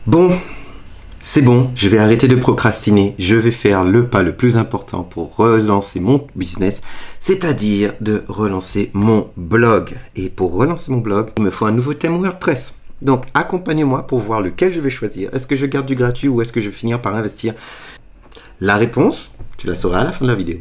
Bon, c'est bon, je vais arrêter de procrastiner. Je vais faire le pas le plus important pour relancer mon business, c'est-à-dire de relancer mon blog. Et pour relancer mon blog, il me faut un nouveau thème WordPress. Donc, accompagnez-moi pour voir lequel je vais choisir. Est-ce que je garde du gratuit ou est-ce que je vais finir par investir? La réponse, tu la sauras à la fin de la vidéo.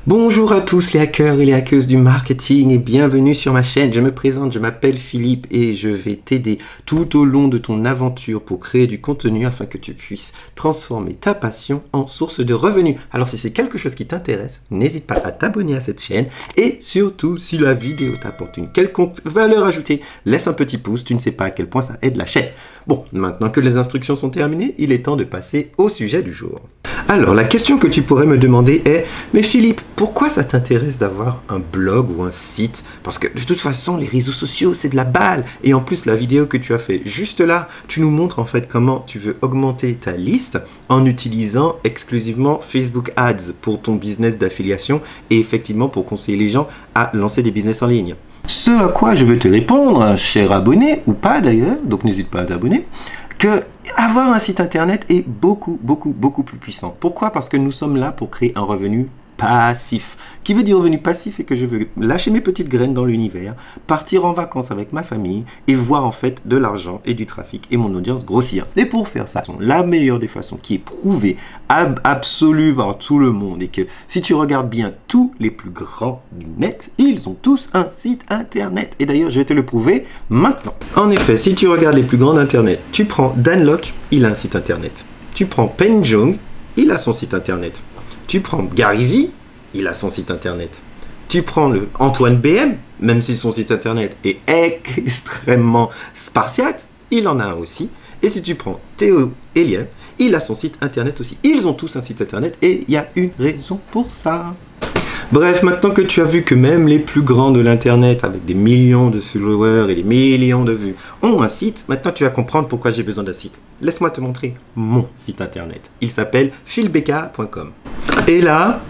Bonjour à tous les hackers et les hackeuses du marketing et bienvenue sur ma chaîne. Je me présente, je m'appelle Philippe et je vais t'aider tout au long de ton aventure pour créer du contenu afin que tu puisses transformer ta passion en source de revenus. Alors si c'est quelque chose qui t'intéresse, n'hésite pas à t'abonner à cette chaîne et surtout si la vidéo t'apporte une quelconque valeur ajoutée, laisse un petit pouce, tu ne sais pas à quel point ça aide la chaîne. Bon, maintenant que les instructions sont terminées, il est temps de passer au sujet du jour. Alors, la question que tu pourrais me demander est « Mais Philippe, pourquoi ça t'intéresse d'avoir un blog ou un site? Parce que de toute façon, les réseaux sociaux, c'est de la balle. Et en plus, la vidéo que tu as fait juste là, tu nous montres en fait comment tu veux augmenter ta liste en utilisant exclusivement Facebook Ads pour ton business d'affiliation et effectivement pour conseiller les gens à lancer des business en ligne. » Ce à quoi je veux te répondre, cher abonné, ou pas d'ailleurs, donc n'hésite pas à t'abonner, que avoir un site internet est beaucoup plus puissant. Pourquoi? Parce que nous sommes là pour créer un revenu passif. Qui veut dire revenu passif et que je veux lâcher mes petites graines dans l'univers, partir en vacances avec ma famille et voir en fait de l'argent et du trafic et mon audience grossir. Et pour faire ça, la meilleure des façons qui est prouvée absolue par tout le monde et que si tu regardes bien tous les plus grands du net, ils ont tous un site internet. Et d'ailleurs, je vais te le prouver maintenant. En effet, si tu regardes les plus grands d'internet, tu prends Dan Lok, il a un site internet. Tu prends Pen Jong, il a son site internet. Tu prends Gary Vee, il a son site internet. Tu prends le Antoine BM, même si son site internet est extrêmement spartiate, il en a un aussi. Et si tu prends Théo Eliev, il a son site internet aussi. Ils ont tous un site internet et il y a une raison pour ça. Bref, maintenant que tu as vu que même les plus grands de l'internet, avec des millions de followers et des millions de vues, ont un site, maintenant tu vas comprendre pourquoi j'ai besoin d'un site. Laisse-moi te montrer mon site internet. Il s'appelle philbeka.com. Et là,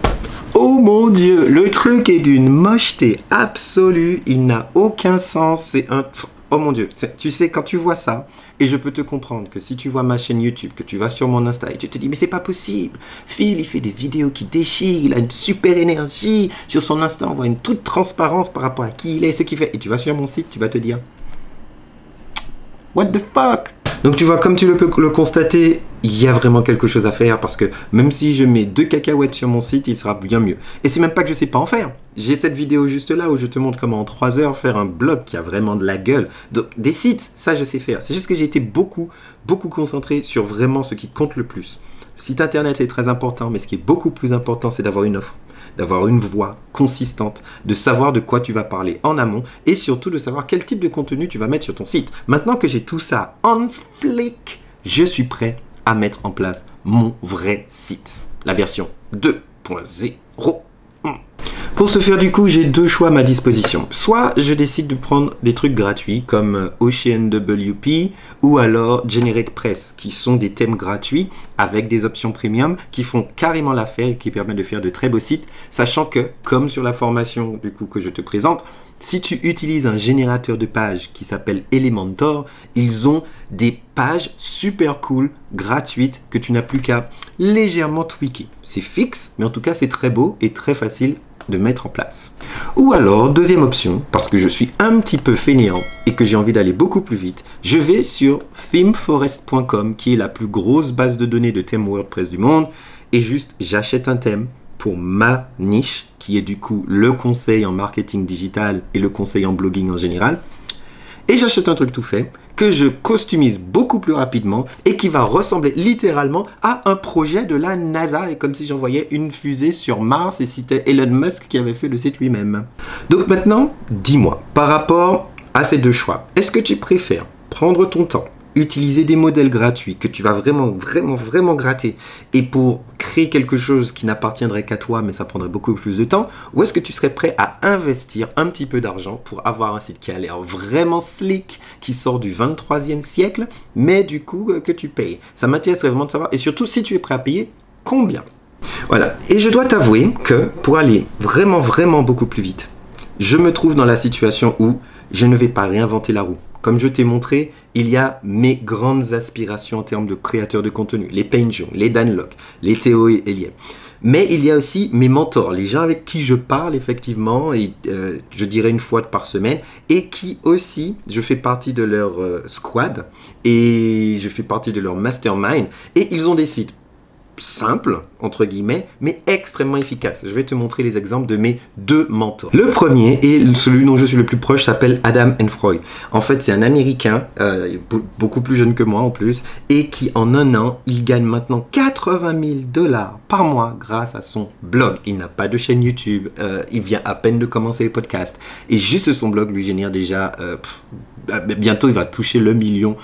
oh mon Dieu, le truc est d'une mocheté absolue, il n'a aucun sens, c'est un... Oh mon Dieu, tu sais, quand tu vois ça, et je peux te comprendre que si tu vois ma chaîne YouTube, que tu vas sur mon Insta et tu te dis, mais c'est pas possible, Phil, il fait des vidéos qui déchirent, il a une super énergie, sur son Insta, on voit une toute transparence par rapport à qui il est, ce qu'il fait, et tu vas sur mon site, tu vas te dire, what the fuck? Donc tu vois, comme tu peux le constater, il y a vraiment quelque chose à faire parce que même si je mets 2 cacahuètes sur mon site, il sera bien mieux. Et c'est même pas que je sais pas en faire. J'ai cette vidéo juste là où je te montre comment en 3 heures faire un blog qui a vraiment de la gueule. Donc des sites, ça je sais faire. C'est juste que j'ai été beaucoup concentré sur vraiment ce qui compte le plus. Site internet c'est très important, mais ce qui est beaucoup plus important c'est d'avoir une offre, d'avoir une voix consistante, de savoir de quoi tu vas parler en amont et surtout de savoir quel type de contenu tu vas mettre sur ton site. Maintenant que j'ai tout ça en flic, je suis prêt à mettre en place mon vrai site, la version 2.0. Pour ce faire, du coup, j'ai 2 choix à ma disposition. Soit je décide de prendre des trucs gratuits comme OceanWP ou alors GeneratePress, qui sont des thèmes gratuits avec des options premium qui font carrément l'affaire et qui permettent de faire de très beaux sites, sachant que, comme sur la formation du coup que je te présente, si tu utilises un générateur de pages qui s'appelle Elementor, ils ont des pages super cool, gratuites, que tu n'as plus qu'à légèrement tweaker. C'est fixe, mais en tout cas c'est très beau et très facile de mettre en place. Ou alors, deuxième option, parce que je suis un petit peu fainéant et que j'ai envie d'aller beaucoup plus vite, je vais sur themeforest.com qui est la plus grosse base de données de thèmes WordPress du monde et juste j'achète un thème pour ma niche qui est du coup le conseil en marketing digital et le conseil en blogging en général. Et j'achète un truc tout fait que je customise beaucoup plus rapidement et qui va ressembler littéralement à un projet de la NASA et comme si j'envoyais une fusée sur Mars et c'était Elon Musk qui avait fait le site lui-même. Donc maintenant, dis-moi, par rapport à ces 2 choix, est-ce que tu préfères prendre ton temps, utiliser des modèles gratuits que tu vas vraiment gratter et pour créer créer quelque chose qui n'appartiendrait qu'à toi, mais ça prendrait beaucoup plus de temps? Ou est-ce que tu serais prêt à investir un petit peu d'argent pour avoir un site qui a l'air vraiment slick, qui sort du 23e siècle, mais du coup que tu payes? Ça m'intéresserait vraiment de savoir, et surtout si tu es prêt à payer, combien? Voilà, et je dois t'avouer que pour aller vraiment beaucoup plus vite, je me trouve dans la situation où je ne vais pas réinventer la roue. Comme je t'ai montré, il y a mes grandes aspirations en termes de créateurs de contenu, les Peng Joon, les Dan Lok, les Théo et Eliem. Mais il y a aussi mes mentors, les gens avec qui je parle effectivement, et je dirais une fois par semaine, et qui aussi, je fais partie de leur squad, et je fais partie de leur mastermind, et ils ont des sites simple, entre guillemets, mais extrêmement efficace. Je vais te montrer les exemples de mes deux mentors. Le premier, et celui dont je suis le plus proche, s'appelle Adam Enfroy. En fait, c'est un Américain, beaucoup plus jeune que moi en plus, et qui en un an, il gagne maintenant 80 000 $ par mois grâce à son blog. Il n'a pas de chaîne YouTube, il vient à peine de commencer les podcasts, et juste son blog lui génère déjà... bientôt, il va toucher le $1 million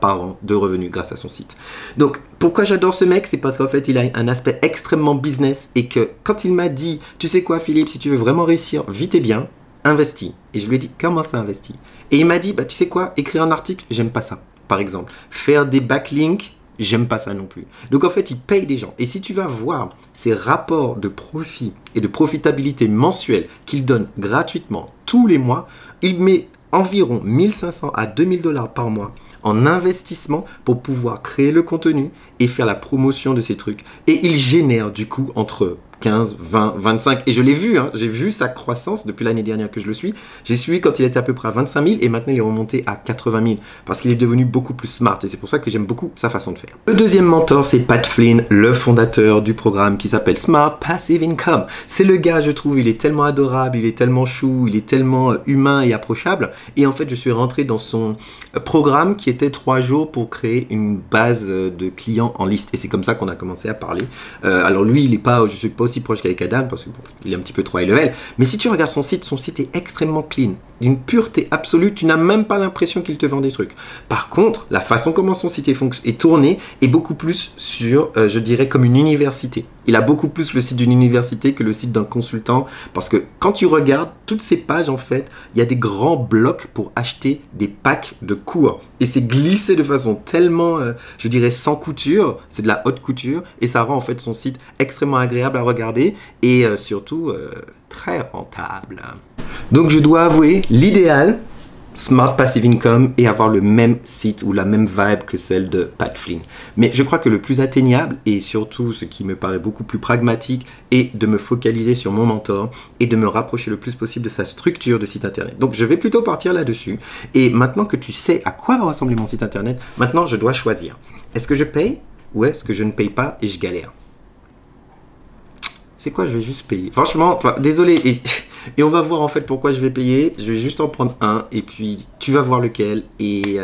par an de revenus grâce à son site. Donc, pourquoi j'adore ce mec? C'est parce qu'en fait, il a un aspect extrêmement business et que quand il m'a dit, tu sais quoi, Philippe, si tu veux vraiment réussir vite et bien, investis. Et je lui ai dit, comment ça investis? Et il m'a dit, bah, tu sais quoi, écrire un article, j'aime pas ça, par exemple. Faire des backlinks, j'aime pas ça non plus. Donc en fait, il paye des gens. Et si tu vas voir ces rapports de profit et de profitabilité mensuels qu'il donne gratuitement tous les mois, il met environ 1500 à 2000 $ par mois en investissement pour pouvoir créer le contenu et faire la promotion de ces trucs. Et il génère du coup entre 15, 20, 25, et je l'ai vu, hein, j'ai vu sa croissance depuis l'année dernière que je le suis. J'ai suivi quand il était à peu près à 25 000 et maintenant il est remonté à 80 000 parce qu'il est devenu beaucoup plus smart et c'est pour ça que j'aime beaucoup sa façon de faire. Le deuxième mentor, c'est Pat Flynn, le fondateur du programme qui s'appelle Smart Passive Income. C'est le gars, je trouve, il est tellement adorable, il est tellement chou, il est tellement humain et approchable. Et en fait, je suis rentré dans son programme qui était 3 jours pour créer une base de clients en liste. Et c'est comme ça qu'on a commencé à parler. Alors lui, il est pas, je suis pas aussi proche qu'avec Adam parce qu'il est un petit peu trop high level. Mais si tu regardes son site est extrêmement clean, d'une pureté absolue. Tu n'as même pas l'impression qu'il te vend des trucs. Par contre, la façon comment son site est tourné est beaucoup plus sur, je dirais, comme une université. Il a beaucoup plus le site d'une université que le site d'un consultant parce que quand tu regardes toutes ces pages, en fait, il y a des grands blocs pour acheter des packs de cours. Et c'est glissé de façon tellement, je dirais, sans couture. C'est de la haute couture et ça rend en fait son site extrêmement agréable à regarder et surtout très rentable. Donc je dois avouer, l'idéal, Smart Passive Income et avoir le même site ou la même vibe que celle de Pat Flynn. Mais je crois que le plus atteignable et surtout ce qui me paraît beaucoup plus pragmatique est de me focaliser sur mon mentor et de me rapprocher le plus possible de sa structure de site internet. Donc je vais plutôt partir là-dessus. Et maintenant que tu sais à quoi va ressembler mon site internet, maintenant je dois choisir. Est-ce que je paye ou est-ce que je ne paye pas et je galère? C'est quoi, je vais juste payer. Franchement, désolé. Et on va voir en fait pourquoi je vais payer. Je vais juste en prendre un et puis tu vas voir lequel. Et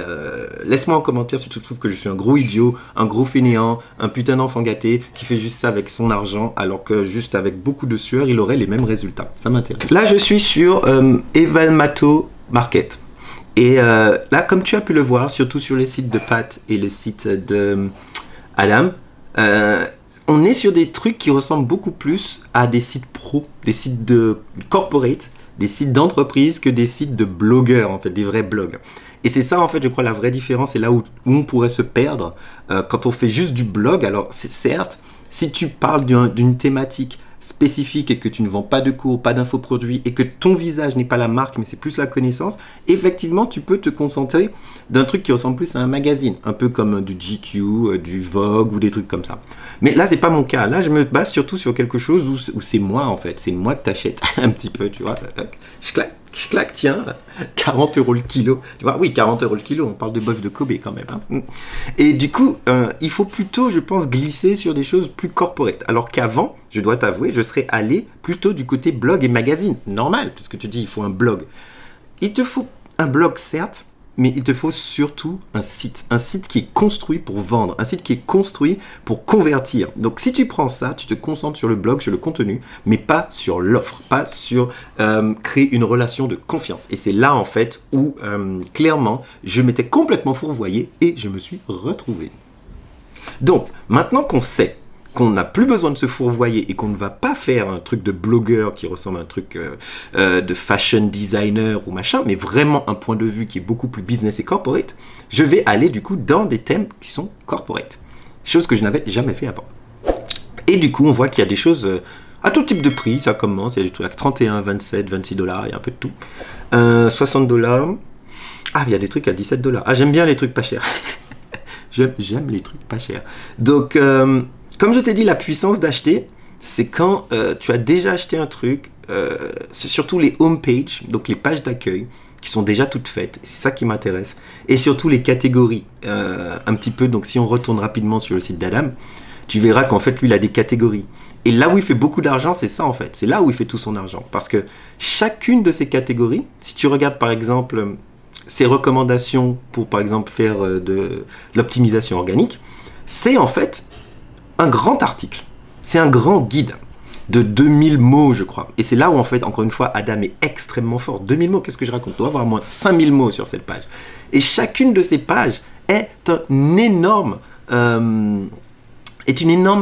laisse-moi en commentaire si tu trouves que je suis un gros idiot, un gros fainéant, un putain d'enfant gâté qui fait juste ça avec son argent alors que juste avec beaucoup de sueur, il aurait les mêmes résultats. Ça m'intéresse. Là, je suis sur Evalmato Market. Et là, comme tu as pu le voir, surtout sur les sites de Pat et le site de Adam, on est sur des trucs qui ressemblent beaucoup plus à des sites pro, des sites de corporate, des sites d'entreprise que des sites de blogueurs, en fait, des vrais blogs. Et c'est ça, en fait, je crois, la vraie différence et là où on pourrait se perdre quand on fait juste du blog. Alors, certes, si tu parles d'une thématique spécifique et que tu ne vends pas de cours, pas d'infoproduits et que ton visage n'est pas la marque mais c'est plus la connaissance, effectivement tu peux te concentrer d'un truc qui ressemble plus à un magazine, un peu comme du GQ, du Vogue ou des trucs comme ça. Mais là c'est pas mon cas, là je me base surtout sur quelque chose où c'est moi en fait, c'est moi que t'achètes un petit peu, tu vois, je claque, tiens, 40 € le kilo. Tu vois, oui, 40 € le kilo, on parle de bœuf de Kobe quand même. Hein. Et du coup, il faut plutôt, je pense, glisser sur des choses plus corporate. Alors qu'avant, je dois t'avouer, je serais allé plutôt du côté blog et magazine. Normal, puisque tu dis, il faut un blog. Il te faut un blog, certes, mais il te faut surtout un site qui est construit pour vendre, un site qui est construit pour convertir. Donc si tu prends ça, tu te concentres sur le blog, sur le contenu, mais pas sur l'offre, pas sur créer une relation de confiance. Et c'est là en fait où clairement je m'étais complètement fourvoyé et je me suis retrouvé. Donc maintenant qu'on sait qu'on n'a plus besoin de se fourvoyer et qu'on ne va pas faire un truc de blogueur qui ressemble à un truc de fashion designer ou machin, mais vraiment un point de vue qui est beaucoup plus business et corporate, je vais aller du coup dans des thèmes qui sont corporate. Chose que je n'avais jamais fait avant. Et du coup, on voit qu'il y a des choses à tout type de prix, ça commence, il y a des trucs à 31, 27, 26 $, il y a un peu de tout. 60 $. Ah, il y a des trucs à 17 $. Ah, j'aime bien les trucs pas chers. J'aime les trucs pas chers. Donc, comme je t'ai dit, la puissance d'acheter, c'est quand tu as déjà acheté un truc, c'est surtout les home pages, donc les pages d'accueil, qui sont déjà toutes faites, c'est ça qui m'intéresse, et surtout les catégories, un petit peu, donc si on retourne rapidement sur le site d'Adam, tu verras qu'en fait, lui, il a des catégories. Et là où il fait beaucoup d'argent, c'est ça en fait, c'est là où il fait tout son argent, parce que chacune de ces catégories, si tu regardes par exemple ses recommandations pour par exemple faire de l'optimisation organique, c'est en fait un grand article, c'est un grand guide de 2000 mots je crois, et c'est là où en fait encore une fois Adam est extrêmement fort. 2000 mots, qu'est-ce que je raconte? On doit avoir au moins 5000 mots sur cette page, et chacune de ces pages est une énorme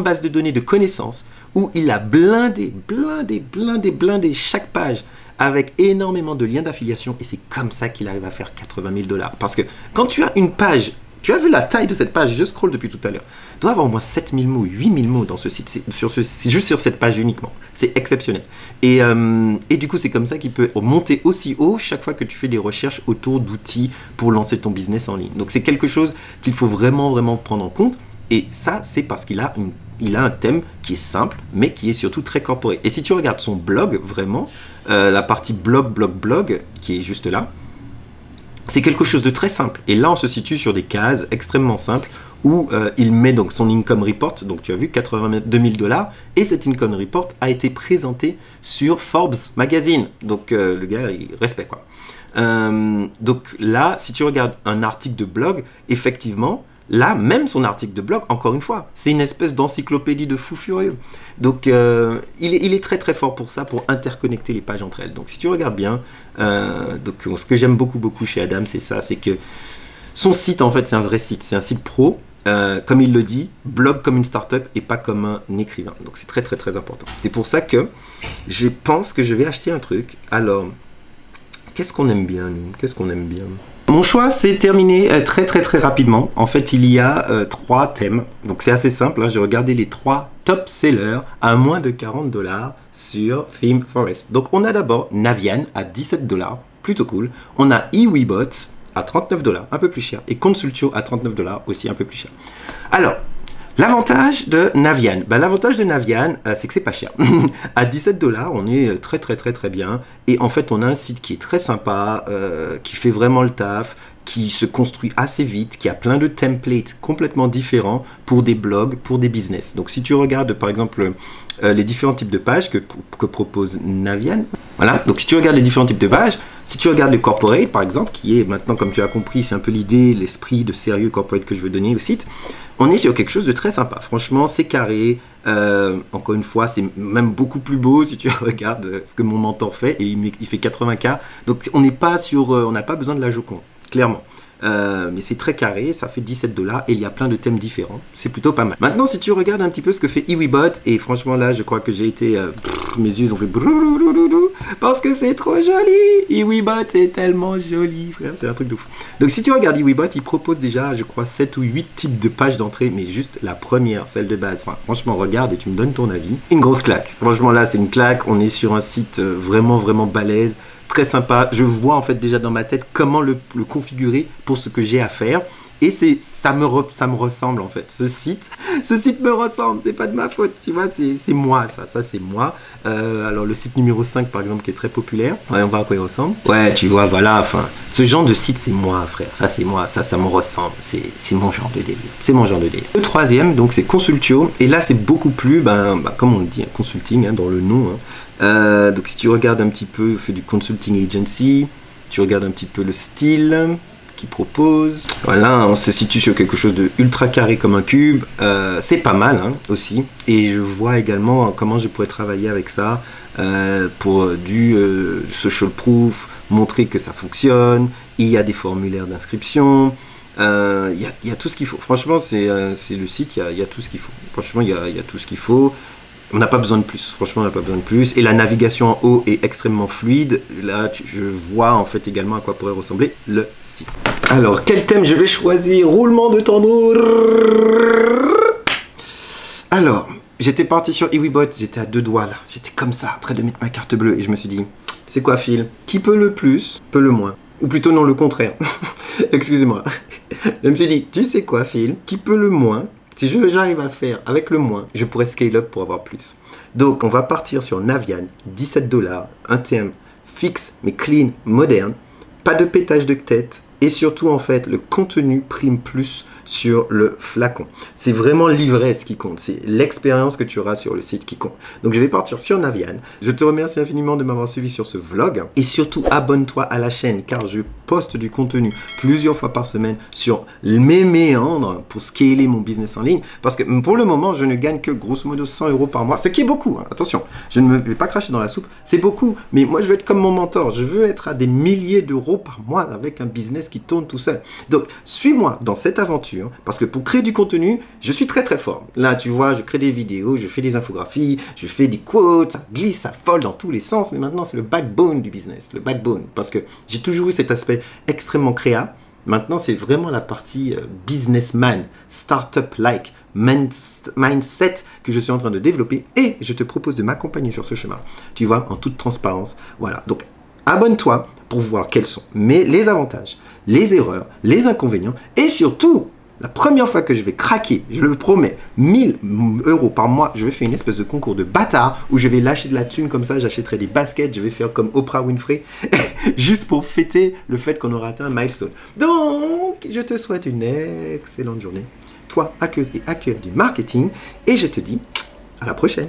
base de données de connaissances où il a blindé chaque page avec énormément de liens d'affiliation, et c'est comme ça qu'il arrive à faire 80 000 $. Parce que quand tu as une page, tu as vu la taille de cette page, je scroll depuis tout à l'heure, il doit avoir au moins 7000 mots, 8000 mots dans ce site, c'est juste sur cette page uniquement, c'est exceptionnel. Et du coup, c'est comme ça qu'il peut monter aussi haut chaque fois que tu fais des recherches autour d'outils pour lancer ton business en ligne. Donc c'est quelque chose qu'il faut vraiment prendre en compte. Et ça, c'est parce qu'il a un thème qui est simple, mais qui est surtout très corporé. Et si tu regardes son blog, vraiment, la partie blog, qui est juste là, c'est quelque chose de très simple. Et là, on se situe sur des cases extrêmement simples où il met donc son income report. Donc, tu as vu, 82 000 $. Et cet income report a été présenté sur Forbes Magazine. Donc, le gars, il respecte quoi. Donc là, si tu regardes un article de blog, effectivement, là, même son article de blog, encore une fois, c'est une espèce d'encyclopédie de fou furieux. Donc, il est très fort pour ça, pour interconnecter les pages entre elles. Donc, si tu regardes bien, donc, ce que j'aime beaucoup chez Adam, c'est ça, c'est que son site, en fait, c'est un vrai site, c'est un site pro, comme il le dit, blog comme une startup et pas comme un écrivain. Donc, c'est très important. C'est pour ça que je pense que je vais acheter un truc. Alors, qu'est-ce qu'on aime bien, nous? Qu'est-ce qu'on aime bien? Mon choix s'est terminé très rapidement. En fait, il y a 3 thèmes. Donc, c'est assez simple. Hein. J'ai regardé les 3 top sellers à moins de 40 $ sur ThemeForest. Donc, on a d'abord Navian à 17 $. Plutôt cool. On a eWebot à 39 $, un peu plus cher. Et Consultio à 39 $, aussi un peu plus cher. Alors, l'avantage de Navian, c'est que c'est pas cher. À 17 $, on est très bien. Et en fait, on a un site qui est très sympa, qui fait vraiment le taf, qui se construit assez vite, qui a plein de templates complètement différents pour des blogs, pour des business. Donc, si tu regardes, par exemple, les différents types de pages que propose Navian, voilà. Donc, si tu regardes les différents types de pages, si tu regardes le corporate, par exemple, qui est maintenant, comme tu as compris, c'est un peu l'idée, l'esprit de sérieux corporate que je veux donner au site, on est sur quelque chose de très sympa. Franchement, c'est carré. Encore une fois, c'est même beaucoup plus beau si tu regardes ce que mon mentor fait. Et il fait 80K. Donc, on n'est pas sur... on n'a pas besoin de la Joconde, clairement. Mais c'est très carré, ça fait 17 $ et il y a plein de thèmes différents. C'est plutôt pas mal. Maintenant, si tu regardes un petit peu ce que fait eWebot, et franchement là, je crois que j'ai été... mes yeux ont fait... parce que c'est trop joli. eWebot est tellement joli, frère. C'est un truc de fou. Donc si tu regardes eWebot, il propose déjà, je crois, 7 ou 8 types de pages d'entrée, mais juste la première, celle de base. Enfin, franchement, regarde et tu me donnes ton avis. Une grosse claque. Franchement, là, c'est une claque. On est sur un site vraiment balèze. Très sympa, je vois en fait déjà dans ma tête comment le configurer pour ce que j'ai à faire. Et ça me ressemble en fait, ce site me ressemble, c'est pas de ma faute, tu vois, c'est moi ça c'est moi. Alors le site numéro 5 par exemple qui est très populaire, ouais, on va à quoi il ressemble. Ouais, tu vois, voilà, enfin, ce genre de site c'est moi frère, ça c'est moi, ça me ressemble, c'est mon genre de délire, c'est mon genre de délire. Le troisième donc c'est Consultio, et là c'est beaucoup plus, comme on le dit, consulting hein, dans le nom. Hein. Donc si tu regardes un petit peu, il fait du consulting agency, tu regardes un petit peu le style qui propose. Voilà, on se situe sur quelque chose de ultra carré comme un cube. C'est pas mal hein, aussi. Et je vois également comment je pourrais travailler avec ça pour du social proof, montrer que ça fonctionne. Il y a des formulaires d'inscription. y a tout ce qu'il faut. Franchement, c'est le site, il y a tout ce qu'il faut. Franchement, il y a tout ce qu'il faut. On n'a pas besoin de plus. Franchement, on n'a pas besoin de plus. Et la navigation en haut est extrêmement fluide. Là, je vois en fait également à quoi pourrait ressembler le site. Alors, quel thème je vais choisir? Roulement de tambour. Alors, j'étais parti sur EWeBot. J'étais à 2 doigts là. J'étais comme ça, en train de mettre ma carte bleue. Et je me suis dit, c'est quoi, Phil? Qui peut le plus, peut le moins. Ou plutôt non, le contraire. Excusez-moi. Je me suis dit, tu sais quoi, Phil? Qui peut le moins? Si j'arrive à faire avec le moins, je pourrais scale up pour avoir plus. Donc, on va partir sur Navian, 17 $, un thème fixe mais clean, moderne, pas de pétage de tête et surtout en fait le contenu prime plus sur le flacon. C'est vraiment l'ivresse qui compte, c'est l'expérience que tu auras sur le site qui compte. Donc je vais partir sur Navian. Je te remercie infiniment de m'avoir suivi sur ce vlog et surtout abonne-toi à la chaîne car je poste du contenu plusieurs fois par semaine sur mes méandres pour scaler mon business en ligne parce que pour le moment je ne gagne que grosso modo 100 € par mois, ce qui est beaucoup, hein. Attention, je ne me vais pas cracher dans la soupe, c'est beaucoup, mais moi je veux être comme mon mentor, je veux être à des milliers d'euros par mois avec un business qui tourne tout seul. Donc suis-moi dans cette aventure parce que pour créer du contenu, je suis très fort. Là, tu vois, je crée des vidéos, je fais des infographies, je fais des quotes, ça glisse, ça vole dans tous les sens, mais maintenant, c'est le backbone du business, le backbone, parce que j'ai toujours eu cet aspect extrêmement créa. Maintenant, c'est vraiment la partie businessman, startup-like, mindset que je suis en train de développer et je te propose de m'accompagner sur ce chemin, tu vois, en toute transparence. Voilà, donc abonne-toi pour voir quels sont les avantages, les erreurs, les inconvénients et surtout, la première fois que je vais craquer, je le promets, 1000 € par mois, je vais faire une espèce de concours de bâtard où je vais lâcher de la thune comme ça, j'achèterai des baskets, je vais faire comme Oprah Winfrey, juste pour fêter le fait qu'on aura atteint un milestone. Donc, je te souhaite une excellente journée, toi, hackeuse et hacker du marketing, et je te dis à la prochaine.